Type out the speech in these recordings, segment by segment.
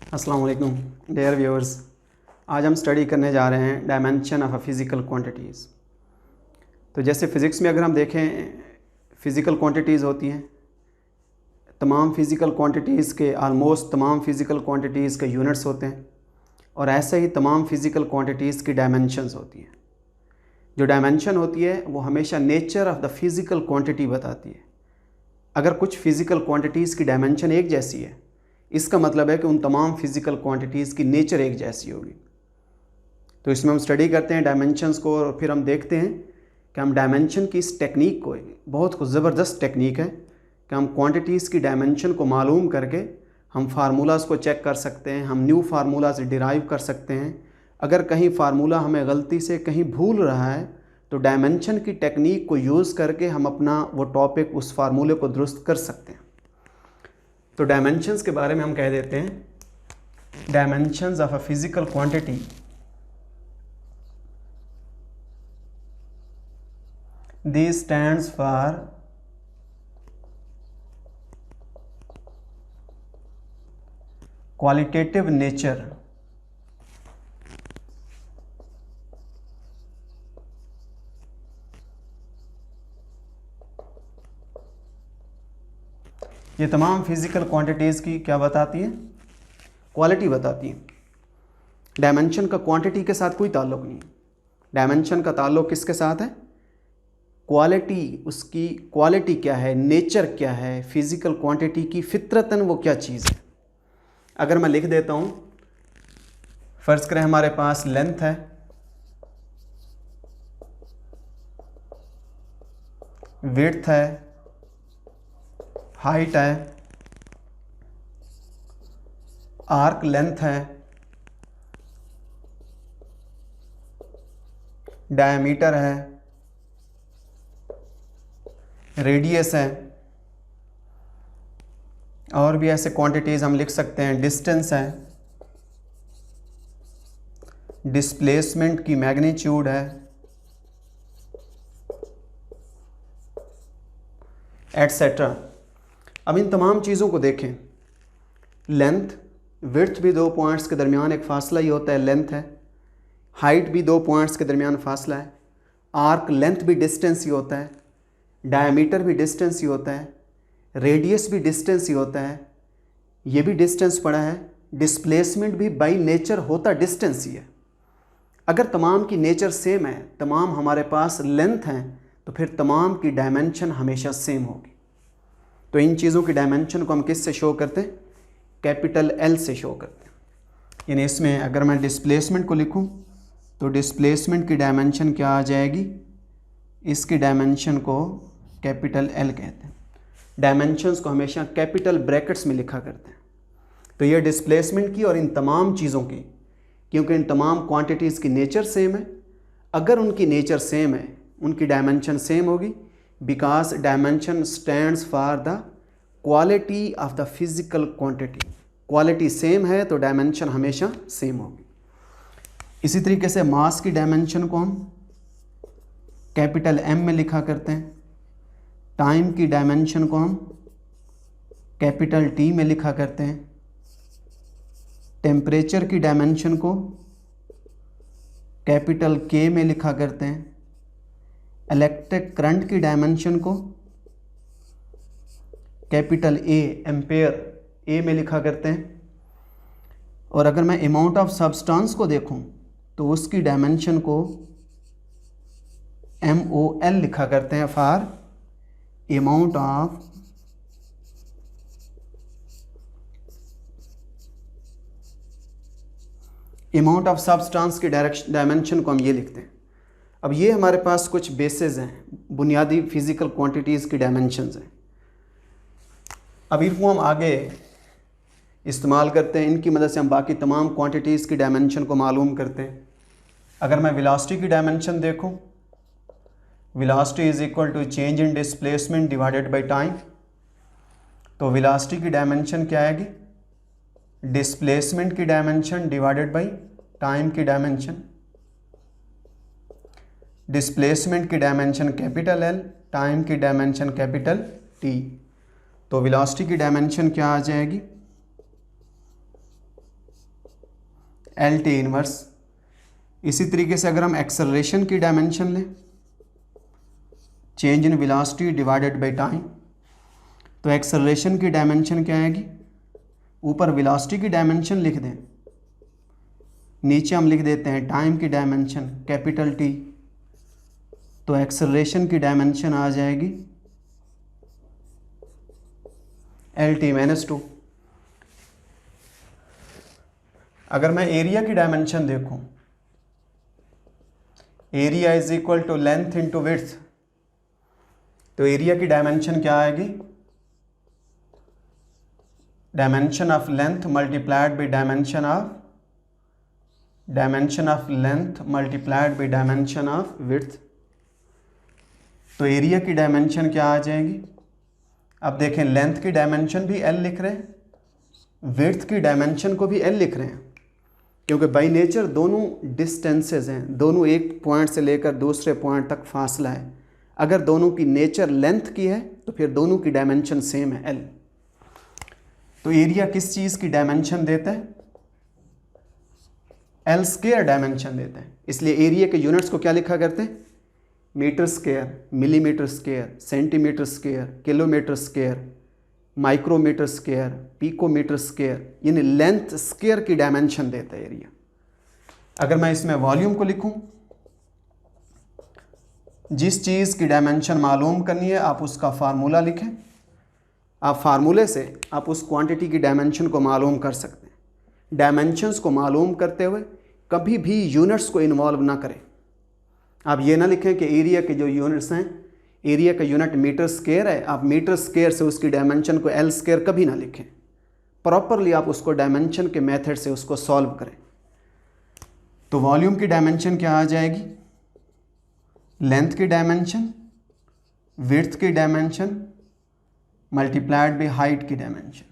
अस्सलाम वालेकुम dear viewers. आज हम स्टडी करने जा रहे हैं dimension of a physical quantities. तो जैसे फ़िज़िक्स में अगर हम देखें फ़िज़िकल क्वांटिटीज़ होती हैं, तमाम फ़िज़िकल क्वांटिटीज़ के ऑलमोस्ट तमाम फ़िज़िकल क्वांटिटीज़ के यूनिट्स होते हैं और ऐसे ही तमाम फ़िज़िकल क्वांटिटीज़ की डायमेंशंस होती हैं। जो डायमेंशन होती है वो हमेशा nature of the physical quantity बताती है। अगर कुछ फ़िज़िकल क्वांटिटीज़ की डायमेंशन एक जैसी है, इसका मतलब है कि उन तमाम फ़िज़िकल क्वांटिटीज़ की नेचर एक जैसी होगी। तो इसमें हम स्टडी करते हैं डायमेंशंस को और फिर हम देखते हैं कि हम डायमेंशन की इस टेक्निक को, बहुत ज़बरदस्त टेक्निक है कि हम क्वांटिटीज़ की डायमेंशन को मालूम करके हम फार्मूलाज़ को चेक कर सकते हैं, हम न्यू फार्मूलाज डिराइव कर सकते हैं। अगर कहीं फार्मूला हमें गलती से कहीं भूल रहा है तो डायमेंशन की टेक्निक को यूज़ करके हम अपना वो टॉपिक, उस फार्मूले को दुरुस्त कर सकते हैं। तो डायमेंशंस के बारे में हम कह देते हैं, dimensions of a physical quantity this stands for qualitative nature ये तमाम फिज़िकल क्वांटिटीज़ की क्या बताती है? क्वालिटी बताती है। डायमेंशन का क्वांटिटी के साथ कोई ताल्लुक़ नहीं। डायमेंशन का ताल्लुक़ किसके साथ है? क्वालिटी, उसकी क्वालिटी क्या है, नेचर क्या है, फिज़िकल क्वांटिटी की फितरतन वो क्या चीज़ है। अगर मैं लिख देता हूँ, फ़र्ज़ करें हमारे पास लेंथ है, विड्थ है, हाइट है, आर्क लेंथ है, डायमीटर है, रेडियस है, और भी ऐसे क्वांटिटीज़ हम लिख सकते हैं। डिस्टेंस है, डिस्प्लेसमेंट की मैग्नीट्यूड है, एटसेट्रा। अब इन तमाम चीज़ों को देखें। लेंथ, विड्थ भी दो पॉइंट्स के दरमियान एक फ़ासला ही होता है, लेंथ है। हाइट भी दो पॉइंट्स के दरमियान फ़ासला है। आर्क लेंथ भी डिस्टेंस ही होता है। डायमीटर भी डिस्टेंस ही होता है। रेडियस भी डिस्टेंस ही होता है। ये भी डिस्टेंस पड़ा है। डिस्प्लेसमेंट भी बाई नेचर होता डिस्टेंस ही है। अगर तमाम की नेचर सेम है, तमाम हमारे पास लेंथ हैं, तो फिर तमाम की डायमेंशन हमेशा सेम होगी। तो इन चीज़ों की डायमेंशन को हम किस से शो करते हैं? कैपिटल एल से शो करते हैं। यानी इसमें अगर मैं डिस्प्लेसमेंट को लिखूं तो डिस्प्लेसमेंट की डायमेंशन क्या आ जाएगी? इसकी डायमेंशन को कैपिटल एल कहते हैं। डायमेंशंस को हमेशा कैपिटल ब्रैकेट्स में लिखा करते हैं। तो ये डिस्प्लेसमेंट की और इन तमाम चीज़ों की, क्योंकि इन तमाम क्वांटिटीज़ की नेचर सेम है। अगर उनकी नेचर सेम है, उनकी डायमेंशन सेम होगी, because dimension stands for the quality of the physical quantity. Quality same है तो डायमेंशन हमेशा सेम होगी। इसी तरीके से मास की डायमेंशन को हम कैपिटल एम में लिखा करते हैं। टाइम की डायमेंशन को हम कैपिटल टी में लिखा करते हैं। टेम्परेचर की डायमेंशन को कैपिटल के में लिखा करते हैं। इलेक्ट्रिक करंट की डायमेंशन को कैपिटल ए, एम्पेयर, ए में लिखा करते हैं। और अगर मैं अमाउंट ऑफ सब्सटेंस को देखूं तो उसकी डायमेंशन को MOL लिखा करते हैं, फॉर अमाउंट ऑफ सब्सटेंस की डायमेंशन को हम ये लिखते हैं। अब ये हमारे पास कुछ बेसिस हैं, बुनियादी फिज़िकल क्वांटिटीज़ की डायमेंशंस हैं। अब इनको हम आगे इस्तेमाल करते हैं, इनकी मदद से हम बाकी तमाम क्वांटिटीज़ की डायमेंशन को मालूम करते हैं। अगर मैं वेलोसिटी की डायमेंशन देखूं, velocity is equal to change in displacement divided by time. तो वेलोसिटी की डायमेंशन क्या आएगी? डिस्प्लेसमेंट की डायमेंशन डिवाइडेड बाय टाइम की डायमेंशन। डिस्प्लेसमेंट की डायमेंशन कैपिटल एल, टाइम की डायमेंशन कैपिटल टी। तो वेलोसिटी की डायमेंशन क्या आ जाएगी? L T inverse. इसी तरीके से अगर हम एक्सेलरेशन की डायमेंशन लें, change in velocity divided by time, तो एक्सेलरेशन की डायमेंशन क्या आएगी, ऊपर वेलोसिटी की डायमेंशन लिख दें, नीचे हम लिख देते हैं टाइम की डायमेंशन कैपिटल टी, तो एक्सेलरेशन की डायमेंशन आ जाएगी एल टी माइनस 2। अगर मैं एरिया की डायमेंशन देखूं, area is equal to length into width, तो एरिया की डायमेंशन क्या आएगी, dimension of length multiplied by dimension of length multiplied by dimension of width. तो एरिया की डायमेंशन क्या आ जाएगी, अब देखें लेंथ की डायमेंशन भी एल लिख रहे हैं, विड्थ की डायमेंशन को भी एल लिख रहे हैं, क्योंकि बाई नेचर दोनों डिस्टेंसेस हैं, दोनों एक पॉइंट से लेकर दूसरे पॉइंट तक फासला है। अगर दोनों की नेचर लेंथ की है तो फिर दोनों की डायमेंशन सेम है एल। तो एरिया किस चीज़ की डायमेंशन देता है, एल स्क्वायर डायमेंशन देता है। इसलिए एरिया के यूनिट्स को क्या लिखा करते हैं, metre square, millimetre square, centimetre square, kilometre square, micrometre square, picometre square, यानी लेंथ स्क्वायर की डायमेंशन देता है एरिया। अगर मैं इसमें वॉल्यूम को लिखूं, जिस चीज़ की डायमेंशन मालूम करनी है आप उसका फार्मूला लिखें, आप फार्मूले से आप उस क्वांटिटी की डायमेंशन को मालूम कर सकते हैं। डायमेंशंस को मालूम करते हुए कभी भी यूनिट्स को इन्वॉल्व ना करें। आप ये ना लिखें कि एरिया के जो यूनिट्स हैं, एरिया का यूनिट मीटर स्क्वायर है, आप मीटर स्क्वायर से उसकी डायमेंशन को एल स्क्वायर कभी ना लिखें। प्रॉपरली आप उसको डायमेंशन के मेथड से उसको सॉल्व करें। तो वॉल्यूम की डायमेंशन क्या आ जाएगी, लेंथ की डायमेंशन, विड्थ की डायमेंशन मल्टीप्लाइड बाई हाइट की डायमेंशन।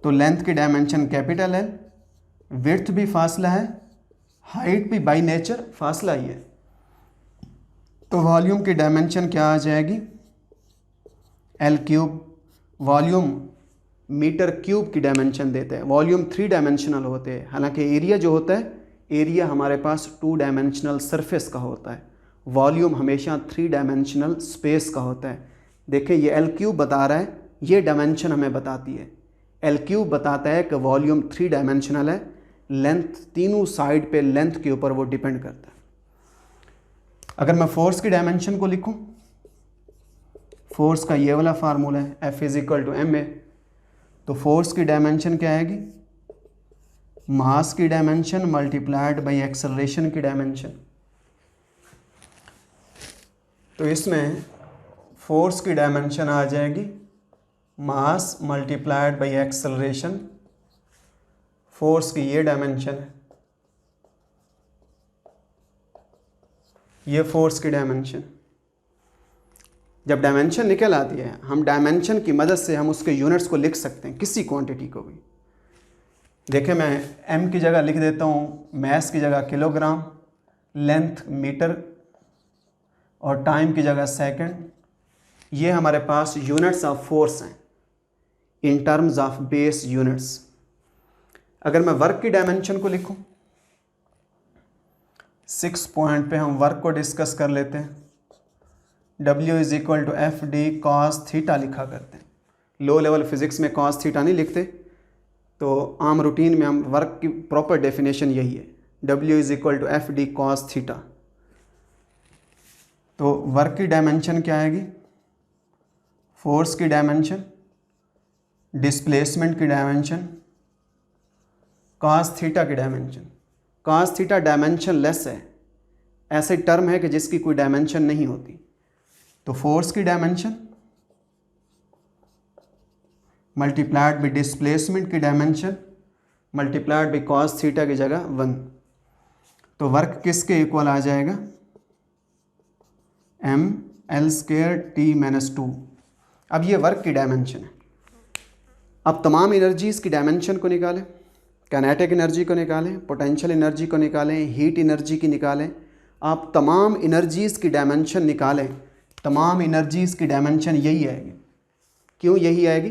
तो लेंथ की डायमेंशन कैपिटल एल, विड्थ भी फासला है, हाइट भी बाई नेचर फासला ही है। तो वॉल्यूम की डायमेंशन क्या आ जाएगी, L cube. Volume metre cube की डायमेंशन देते हैं, वॉल्यूम 3 डायमेंशनल होते हैं। हालांकि एरिया जो होता है, एरिया हमारे पास 2 डायमेंशनल सरफेस का होता है, वॉल्यूम हमेशा 3 डायमेंशनल स्पेस का होता है। देखें ये एल क्यूब बता रहा है, ये डायमेंशन हमें बताती है। एल क्यूब बताता है कि वॉल्यूम 3 डायमेंशनल है, लेंथ तीनों साइड पे लेंथ के ऊपर वो डिपेंड करता है। अगर मैं फोर्स की डायमेंशन को लिखूं, फोर्स का ये वाला फार्मूला है F is equal to ma, तो फोर्स की डायमेंशन क्या आएगी, मास की डायमेंशन मल्टीप्लाइड बाई एक्सेलरेशन की डायमेंशन। तो इसमें फोर्स की डायमेंशन आ जाएगी mass multiplied by acceleration. Force की ये डायमेंशन है, ये फोर्स की डायमेंशन। जब डायमेंशन निकल आती है, हम डायमेंशन की मदद से हम उसके यूनिट्स को लिख सकते हैं, किसी क्वांटिटी को भी। देखें मैं m की जगह लिख देता हूँ, मैस की जगह किलोग्राम, लेंथ मीटर और टाइम की जगह सेकंड। ये हमारे पास यूनिट्स ऑफ फोर्स हैं in terms of base units. अगर मैं वर्क की डायमेंशन को लिखूं, 6 पॉइंट पे हम वर्क को डिस्कस कर लेते हैं। W is equal to F D cos theta लिखा करते हैं। लो लेवल फिजिक्स में कॉस थीटा नहीं लिखते, तो आम रूटीन में हम वर्क की प्रॉपर डेफिनेशन यही है, W is equal to F D cos theta. तो वर्क की डायमेंशन क्या आएगी, फोर्स की डायमेंशन, डिस्प्लेसमेंट की डायमेंशन, कॉस थीटा की dimension. Cos theta dimensionless है, ऐसे टर्म है कि जिसकी कोई डायमेंशन नहीं होती। तो फोर्स की डायमेंशन मल्टीप्लाइड बाई डिस्प्लेसमेंट की dimension multiplied by cos theta की जगह 1। तो वर्क किसके इक्वल आ जाएगा, m l स्क्वायर t माइनस 2। अब ये वर्क की डायमेंशन है। अब तमाम एनर्जीज़ की डायमेंशन को निकालें, काइनेटिक एनर्जी को निकालें, पोटेंशियल एनर्जी को निकालें, हीट एनर्जी की निकालें। आप तमाम एनर्जीज़ की डायमेंशन निकालें, तमाम एनर्जीज़ की डायमेंशन यही आएगी। क्यों यही आएगी,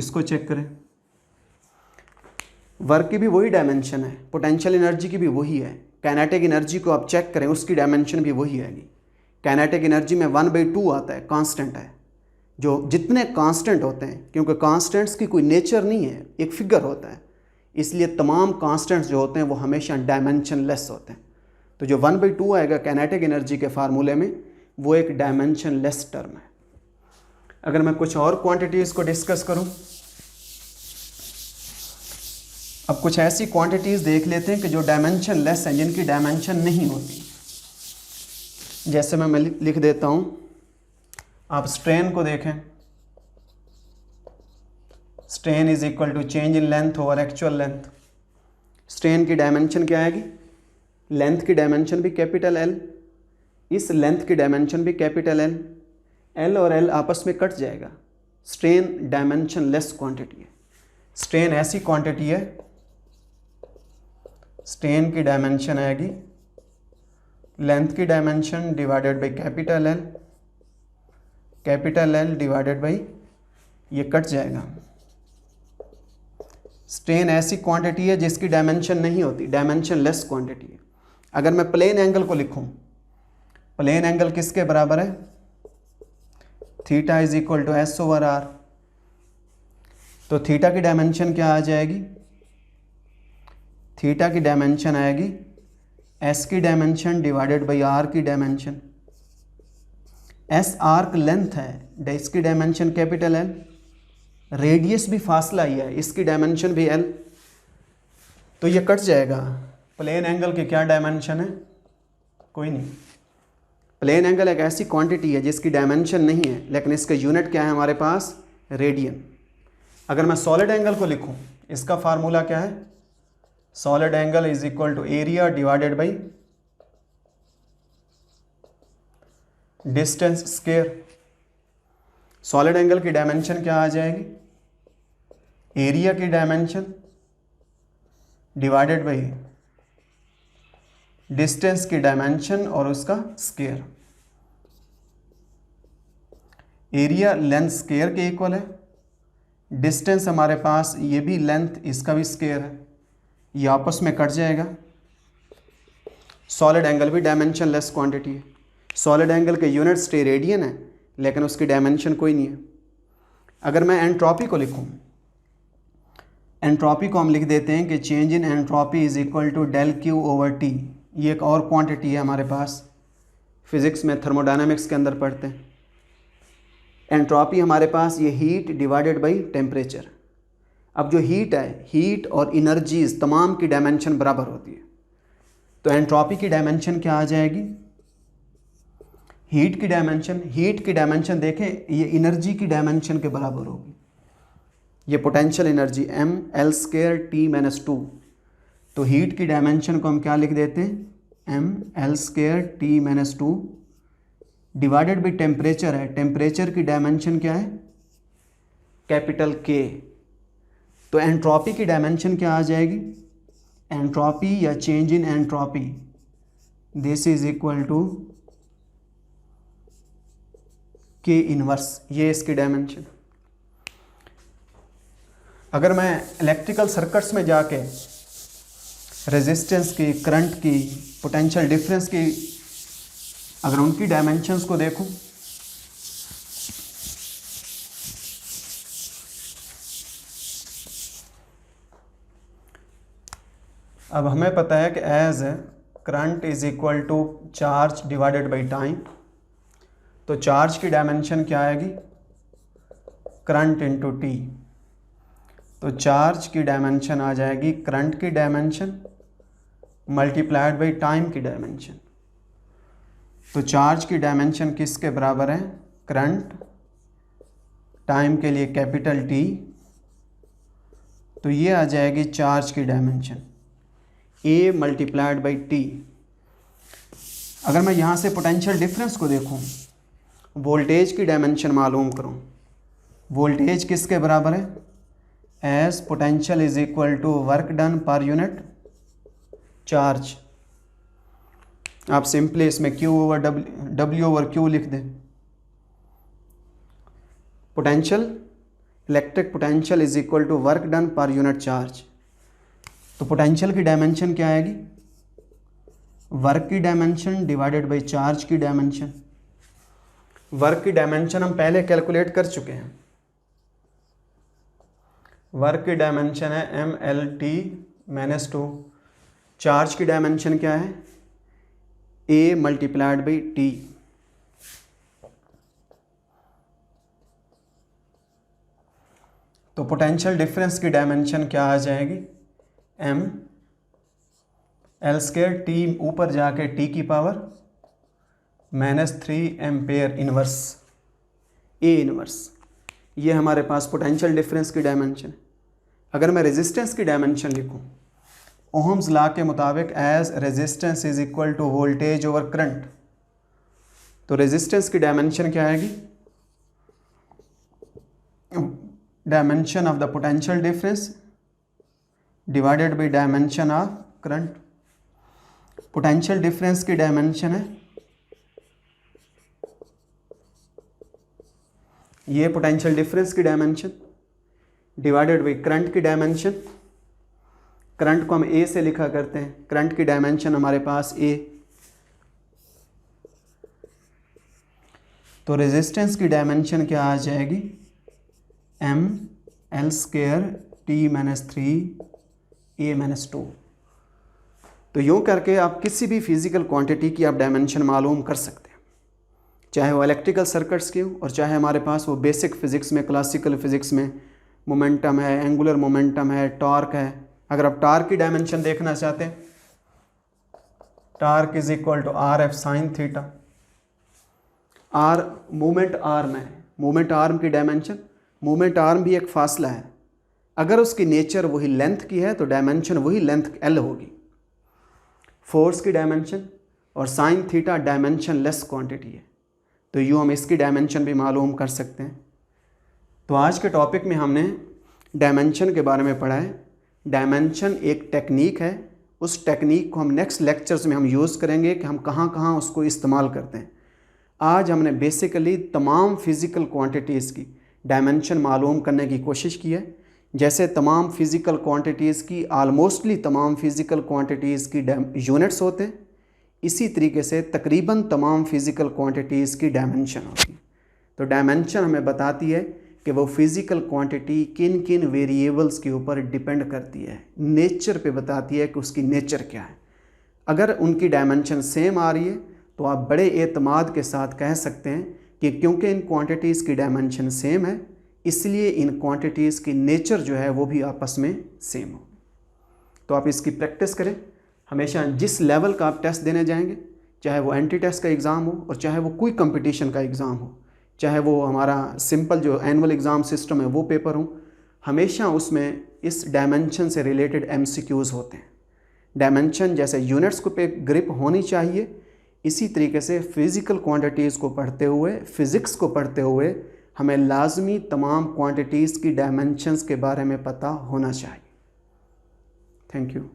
इसको चेक करें, वर्क की भी वही डायमेंशन है, पोटेंशियल एनर्जी की भी वही है, काइनेटिक एनर्जी को आप चेक करें उसकी डायमेंशन भी वही आएगी। काइनेटिक एनर्जी में 1/2 आता है, कांस्टेंट है। जो जितने कांस्टेंट होते हैं, क्योंकि कांस्टेंट्स की कोई नेचर नहीं है, एक फिगर होता है, इसलिए तमाम कांस्टेंट्स जो होते हैं वो हमेशा डायमेंशन लेस होते हैं। तो जो 1/2 आएगा काइनेटिक एनर्जी के फार्मूले में, वो एक डायमेंशन लेस टर्म है। अगर मैं कुछ और क्वांटिटीज़ को डिस्कस करूं, अब कुछ ऐसी क्वांटिटीज़ देख लेते हैं कि जो डायमेंशन लेस हैं, जिनकी डायमेंशन नहीं होती। जैसे मैं लिख देता हूं, आप स्ट्रेन को देखें, strain is equal to change in length over actual length. Strain की डायमेंशन क्या आएगी? लेंथ की डायमेंशन भी कैपिटल एल, इस लेंथ की डायमेंशन भी कैपिटल एल, एल और एल आपस में कट जाएगा। स्ट्रेन डायमेंशन लेस क्वांटिटी है। स्ट्रेन ऐसी क्वांटिटी है, स्ट्रेन की डायमेंशन आएगी लेंथ की dimension divided by capital L divided by, ये कट जाएगा। स्ट्रेन ऐसी क्वांटिटी है जिसकी डायमेंशन नहीं होती, डायमेंशन लेस क्वांटिटी है। अगर मैं प्लेन एंगल को लिखूं, प्लेन एंगल किसके बराबर है? Theta is equal to S over R. तो थीटा की डायमेंशन क्या आ जाएगी? थीटा की डायमेंशन आएगी एस की डायमेंशन डिवाइडेड बाई आर की डायमेंशन। एस आर्क लेंथ है, इसकी डायमेंशन कैपिटल एल, रेडियस भी फासला ही है, इसकी डायमेंशन भी एल। तो ये कट जाएगा। प्लेन एंगल की क्या डायमेंशन है? कोई नहीं। प्लेन एंगल एक ऐसी क्वांटिटी है जिसकी डायमेंशन नहीं है, लेकिन इसका यूनिट क्या है हमारे पास? रेडियन। अगर मैं सॉलिड एंगल को लिखूं, इसका फार्मूला क्या है? Solid angle is equal to area divided by distance square. Solid angle की डायमेंशन क्या आ जाएगी? एरिया की डायमेंशन डिवाइडेड बाई डिस्टेंस की डायमेंशन और उसका स्क्वायर। एरिया लेंथ स्क्वायर के इक्वल है, डिस्टेंस हमारे पास ये भी लेंथ, इसका भी स्क्वायर है, ये आपस में कट जाएगा। सॉलिड एंगल भी डायमेंशन लेस क्वांटिटी है। सॉलिड एंगल के यूनिट स्टे रेडियन है, लेकिन उसकी डायमेंशन कोई नहीं है। अगर मैं एंट्रोपी को लिखूं, एंट्रोपी को हम लिख देते हैं कि change in entropy is equal to del Q over T. ये एक और क्वांटिटी है हमारे पास, फिजिक्स में थर्मोडायनामिक्स के अंदर पढ़ते हैं। एंट्रोपी हमारे पास ये हीट डिवाइडेड बाई टेम्परेचर। अब जो हीट है, हीट और एनर्जीज तमाम की डायमेंशन बराबर होती है, तो एंट्रोपी की डायमेंशन क्या आ जाएगी? हीट की डायमेंशन देखें, ये एनर्जी की डायमेंशन के बराबर होगी। ये पोटेंशियल एनर्जी m l स्क्वायर t माइनस 2। तो हीट की डायमेंशन को हम क्या लिख देते हैं? m l स्क्वायर t minus 2 divided by temperature है, टेम्परेचर की डायमेंशन क्या है? Capital K। तो एंट्रोपी की डायमेंशन क्या आ जाएगी? एंट्रोपी या change in entropy, this is equal to K inverse, ये इसकी डायमेंशन। अगर मैं इलेक्ट्रिकल सर्किट्स में जाके रेजिस्टेंस की, करंट की, पोटेंशियल डिफरेंस की अगर उनकी डायमेंशंस को देखूं, अब हमें पता है कि as current is equal to charge divided by time, तो चार्ज की डायमेंशन क्या आएगी, करंट इंटू टी। तो चार्ज की डायमेंशन आ जाएगी करंट की डायमेंशन मल्टीप्लाइड बाई टाइम की डायमेंशन। तो चार्ज की डायमेंशन किसके बराबर है, करंट, टाइम के लिए कैपिटल टी, तो ये आ जाएगी चार्ज की dimension A multiplied by T. अगर मैं यहाँ से पोटेंशियल डिफरेंस को देखूँ, वोल्टेज की डायमेंशन मालूम करूँ, वोल्टेज किसके बराबर है, as potential is equal to work done per unit charge. आप सिंपली इसमें Q over W over Q लिख दें। Potential, electric potential is equal to work done per unit charge. तो पोटेंशियल की डायमेंशन क्या आएगी, वर्क की डायमेंशन डिवाइडेड बाई चार्ज की डायमेंशन। वर्क की डायमेंशन हम पहले कैलकुलेट कर चुके हैं, वर्क की डायमेंशन है MLT-2। चार्ज की डायमेंशन क्या है, A मल्टीप्लाइड बाई T। तो पोटेंशियल डिफरेंस की डायमेंशन क्या आ जाएगी, M L² T ऊपर जाके T की power -3 ampere inverse A inverse. ये हमारे पास पोटेंशियल डिफरेंस की डायमेंशन है। अगर मैं रेजिस्टेंस की डायमेंशन लिखूं, ओहम्स लॉ के मुताबिक as resistance is equal to voltage over current, तो रेजिस्टेंस की डायमेंशन क्या आएगी, dimension of the potential difference divided by dimension of current. Potential difference की डायमेंशन है, ये पोटेंशियल डिफरेंस की डायमेंशन डिवाइडेड बाई करंट की डायमेंशन। करंट को हम ए से लिखा करते हैं, करंट की डायमेंशन हमारे पास ए। तो रेजिस्टेंस की डायमेंशन क्या आ जाएगी, ML² T-3 A-2। तो यूँ करके आप किसी भी फिजिकल क्वांटिटी की आप डायमेंशन मालूम कर सकते हैं, चाहे वो इलेक्ट्रिकल सर्किट्स की हो और चाहे हमारे पास वो बेसिक फिजिक्स में, क्लासिकल फिजिक्स में मोमेंटम है, एंगुलर मोमेंटम है, टॉर्क है। अगर आप टॉर्क की डायमेंशन देखना चाहते हैं, torque is equal to RF sin theta. R movement arm है, मूवमेंट आर्म की डायमेंशन, मूवमेंट आर्म भी एक फासला है, अगर उसकी नेचर वही लेंथ की है तो डायमेंशन वही लेंथ L होगी। फोर्स की डायमेंशन और sine theta dimensionless quantity है, तो यूँ हम इसकी डायमेंशन भी मालूम कर सकते हैं। तो आज के टॉपिक में हमने डायमेंशन के बारे में पढ़ा है। डायमेंशन एक टेक्निक है, उस टेक्निक को हम नेक्स्ट लेक्चर्स में हम यूज़ करेंगे कि हम कहाँ कहाँ उसको इस्तेमाल करते हैं। आज हमने बेसिकली तमाम फिज़िकल क्वांटिटीज़ की डायमेंशन मालूम करने की कोशिश की है। जैसे तमाम फिज़िकल क्वांटिटीज़ की आलमोस्टली तमाम फिज़िकल क्वांटिटीज़ की यूनिट्स होते हैं, इसी तरीके से तकरीबन तमाम फिज़िकल क्वांटिटीज़ की डायमेंशन होती है। तो डायमेंशन हमें बताती है कि वो फिज़िकल क्वांटिटी किन किन वेरिएबल्स के ऊपर डिपेंड करती है, नेचर पे बताती है कि उसकी नेचर क्या है। अगर उनकी डायमेंशन सेम आ रही है तो आप बड़े एतमाद के साथ कह सकते हैं कि क्योंकि इन क्वांटिटीज़ की डायमेंशन सेम है, इसलिए इन क्वांटिटीज़ की नेचर जो है वो भी आपस में सेम हो। तो आप इसकी प्रैक्टिस करें। हमेशा जिस लेवल का आप टेस्ट देने जाएंगे, चाहे वो एंट्री टेस्ट का एग्ज़ाम हो और चाहे वो कोई कंपटीशन का एग्ज़ाम हो, चाहे वो हमारा सिंपल जो एनुअल एग्ज़ाम सिस्टम है वो पेपर हो, हमेशा उसमें इस डायमेंशन से रिलेटेड MCQs होते हैं। डायमेंशन जैसे यूनिट्स को पे ग्रिप होनी चाहिए, इसी तरीके से फ़िज़िकल क्वांटिटीज़ को पढ़ते हुए, फ़िज़िक्स को पढ़ते हुए हमें लाजमी तमाम क्वांटिटीज़ की डायमेंशंस के बारे में पता होना चाहिए। Thank you.